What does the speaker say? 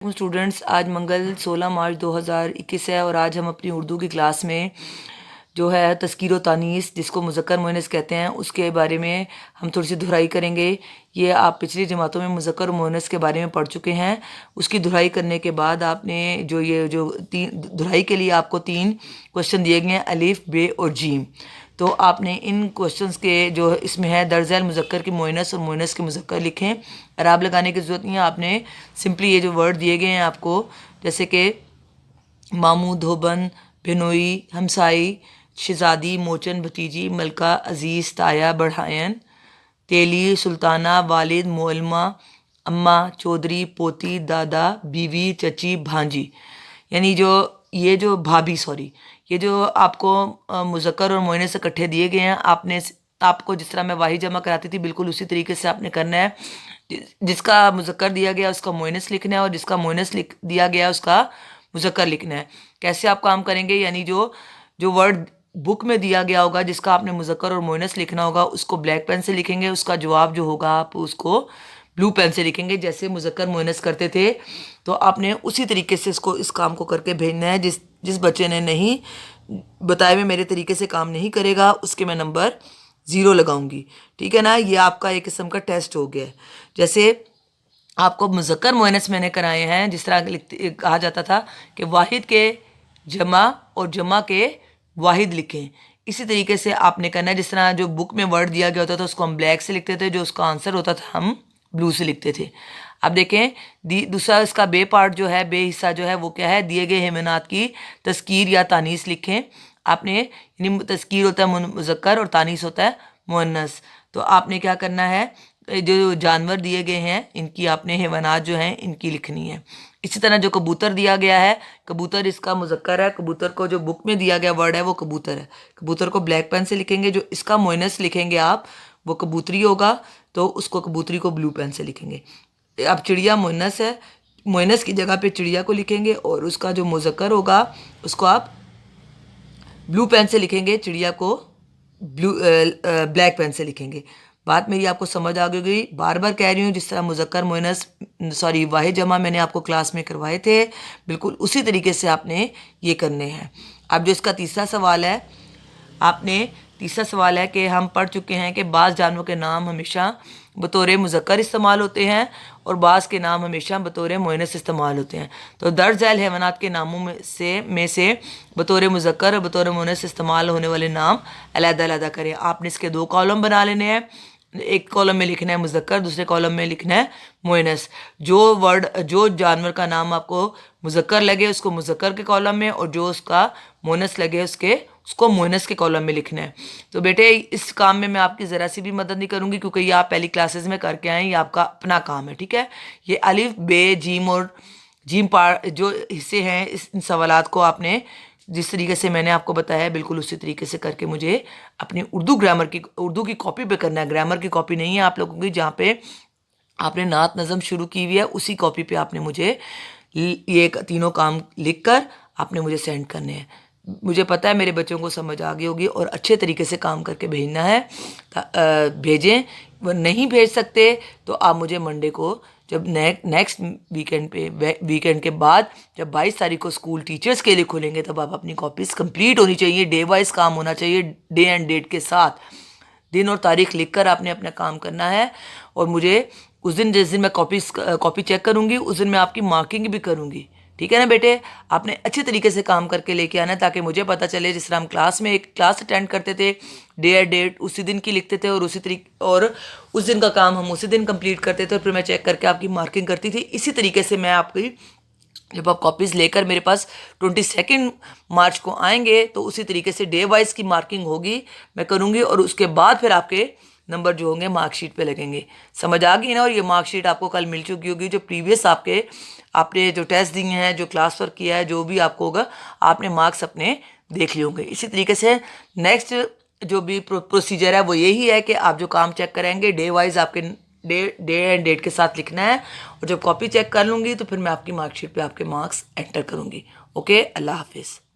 वालेकुम स्टूडेंट्स। आज मंगल 16 मार्च 2021 है और आज हम अपनी उर्दू की क्लास में जो है तज़कीर व तानीस, जिसको मुज़क्कर मुअन्नस कहते हैं, उसके बारे में हम थोड़ी सी दुहराई करेंगे। ये आप पिछली जमातों में मुज़क्कर मुअन्नस के बारे में पढ़ चुके हैं। उसकी दुहराई करने के बाद आपने जो तीन दुहराई के लिए आपको 3 क्वेश्चन दिए गए हैं, अलिफ, बे और जीम। तो आपने इन क्वेश्चंस के जो इसमें है दर्जैल मुज़क्कर की मुअन्नस और मुअन्नस के मुज़क्कर लिखें। अराब लगाने की ज़रूरत नहीं है, आपने सिंपली ये जो वर्ड दिए गए हैं आपको, जैसे कि मामू, धोबन, बिनोई, हमसाई, शहज़ादी, मोचन, भतीजी, मलका, अज़ीज़, ताया, बढ़ायन, तेली, सुल्ताना, वालिद, मोलमा, अम्मा, चौधरी, पोती, दादा, बीवी, चची, भांजी, यानी ये जो भाभी, सॉरी, ये जो आपको मुज़क्कर और मुअन्नस से इकट्ठे दिए गए हैं, आपको जिस तरह मैं वाही जमा कराती थी बिल्कुल उसी तरीके से आपने करना है। जिसका मुज़क्कर दिया गया उसका मुअन्नस लिखना है और जिसका मुअन्नस दिया गया उसका मुज़क्कर लिखना है। कैसे आप काम करेंगे, यानी जो वर्ड बुक में दिया गया होगा जिसका आपने मुज़क्कर और मुअन्नस लिखना होगा उसको ब्लैक पेन से लिखेंगे, उसका जवाब जो होगा आप उसको ब्लू पेन से लिखेंगे। जैसे मुज़क्कर मुअन्नस करते थे तो आपने उसी तरीके से इस काम को करके भेजना है। जिस बच्चे ने नहीं बताए हुए मेरे तरीके से काम नहीं करेगा उसके मैं नंबर 0 लगाऊंगी, ठीक है ना। ये आपका एक किस्म का टेस्ट हो गया है। जैसे आपको मुज़क्कर मुअन्नस मैंने कराए हैं, जिस तरह कहा जाता था कि वाहिद के जमा और जमा के वाहिद लिखें, इसी तरीके से आपने करना है। जिस तरह जो बुक में वर्ड दिया गया होता था उसको हम ब्लैक से लिखते थे, जो उसका आंसर होता था हम ब्लू से लिखते थे। अब देखें दूसरा इसका बे पार्ट जो है, बे हिस्सा जो है वो क्या है, दिए गए हैवानात की तज़कीर या तानीस लिखें आपने। यानी तज़कीर होता है मुज़क्कर और तानीस होता है मुअन्नस। तो आपने क्या करना है, जो जानवर दिए गए हैं इनकी आपने हैवानात जो हैं इनकी लिखनी है। इसी तरह जो कबूतर दिया गया है, कबूतर इसका मुज़क्कर है, कबूतर को जो बुक में दिया गया वर्ड है वो कबूतर है, कबूतर को ब्लैक पेन से लिखेंगे। जो इसका मुअन्नस लिखेंगे आप वो कबूतरी होगा, तो उसको कबूतरी को ब्लू पेन से लिखेंगे। अब चिड़िया मुअन्नस है, मुअन्नस की जगह पे चिड़िया को लिखेंगे और उसका जो मुज़क्कर होगा उसको आप ब्लू पेन से लिखेंगे, चिड़िया को ब्लैक पेन से लिखेंगे। बात मेरी आपको समझ आ गई। बार बार कह रही हूँ, जिस तरह मुज़क्कर मुअन्नस सॉरी वाहिद जमा मैंने आपको क्लास में करवाए थे बिल्कुल उसी तरीके से आपने ये करने हैं। अब जो इसका तीसरा सवाल है कि हम पढ़ चुके हैं कि बाज़ जानवरों के नाम हमेशा बतौर मुज़क्कर इस्तेमाल होते हैं और बाज़ के नाम हमेशा बतौर मुअन्नस इस्तेमाल होते हैं। तो दर्ज झैल हैवानात के नामों में से बतौर मुज़क्कर और बतौर मुअन्नस इस्तेमाल होने वाले नाम अलग-अलग करें। आपने इसके 2 कॉलम बना लेने हैं। एक कॉलम में लिखना है मुज़क्कर, दूसरे कॉलम में लिखना है मुअन्नस। जो जानवर का नाम आपको मुज़क्कर लगे उसको मुज़क्कर के कॉलम में और जो उसका मुअन्नस लगे उसको मुअन्नस के कॉलम में लिखना है। तो बेटे इस काम में मैं आपकी ज़रा सी भी मदद नहीं करूँगी क्योंकि ये आप पहली क्लासेस में करके आए, ये आपका अपना काम है, ठीक है। ये अलिफ, बे, जीम और जीम पार्ट जो हिस्से हैं इन सवालात को आपने जिस तरीके से मैंने आपको बताया है बिल्कुल उसी तरीके से करके मुझे अपनी उर्दू की कॉपी पे करना है। ग्रामर की कॉपी नहीं है आप लोगों की, जहाँ पे आपने नात नज़म शुरू की हुई है उसी कॉपी पे आपने मुझे ये 3 काम लिख कर आपने मुझे सेंड करने हैं। मुझे पता है मेरे बच्चों को समझ आ गई होगी और अच्छे तरीके से काम करके भेजना है। भेजें, वो नहीं भेज सकते तो आप मुझे मंडे को जब नेक्स्ट वीकेंड के बाद जब 22 तारीख को स्कूल टीचर्स के लिए खुलेंगे तब आप अपनी कॉपीज़ कंप्लीट होनी चाहिए, डे वाइज काम होना चाहिए, डे एंड डेट के साथ दिन और तारीख लिखकर आपने अपना काम करना है। और मुझे उस दिन जिस दिन मैं कॉपी चेक करूँगी उस दिन मैं आपकी मार्किंग भी करूँगी, ठीक है ना बेटे। आपने अच्छे तरीके से काम करके लेके आना है ताकि मुझे पता चले। जिस तरह हम क्लास में एक क्लास अटेंड करते थे, डे एंड डेट उसी दिन की लिखते थे और उस दिन का काम हम उसी दिन कंप्लीट करते थे और फिर मैं चेक करके आपकी मार्किंग करती थी। इसी तरीके से मैं आपकी जब आप कॉपीज़ लेकर मेरे पास 22 मार्च को आएंगे तो उसी तरीके से डे वाइज की मार्किंग होगी, मैं करूँगी और उसके बाद फिर आपके नंबर जो होंगे मार्कशीट पे लगेंगे। समझ आ गई ना। और ये मार्कशीट आपको कल मिल चुकी होगी, जो प्रीवियस आपने जो टेस्ट दिए हैं, जो क्लास वर्क किया है, जो भी आपको होगा आपने मार्क्स अपने देख लिए होंगे। इसी तरीके से नेक्स्ट जो भी प्रोसीजर है वो यही है कि आप जो काम चेक करेंगे डे वाइज आपके डे एंड डेट के साथ लिखना है और जब कॉपी चेक कर लूँगी तो फिर मैं आपकी मार्कशीट पे आपके मार्क्स एंटर करूँगी। ओके, अल्लाह हाफिज़।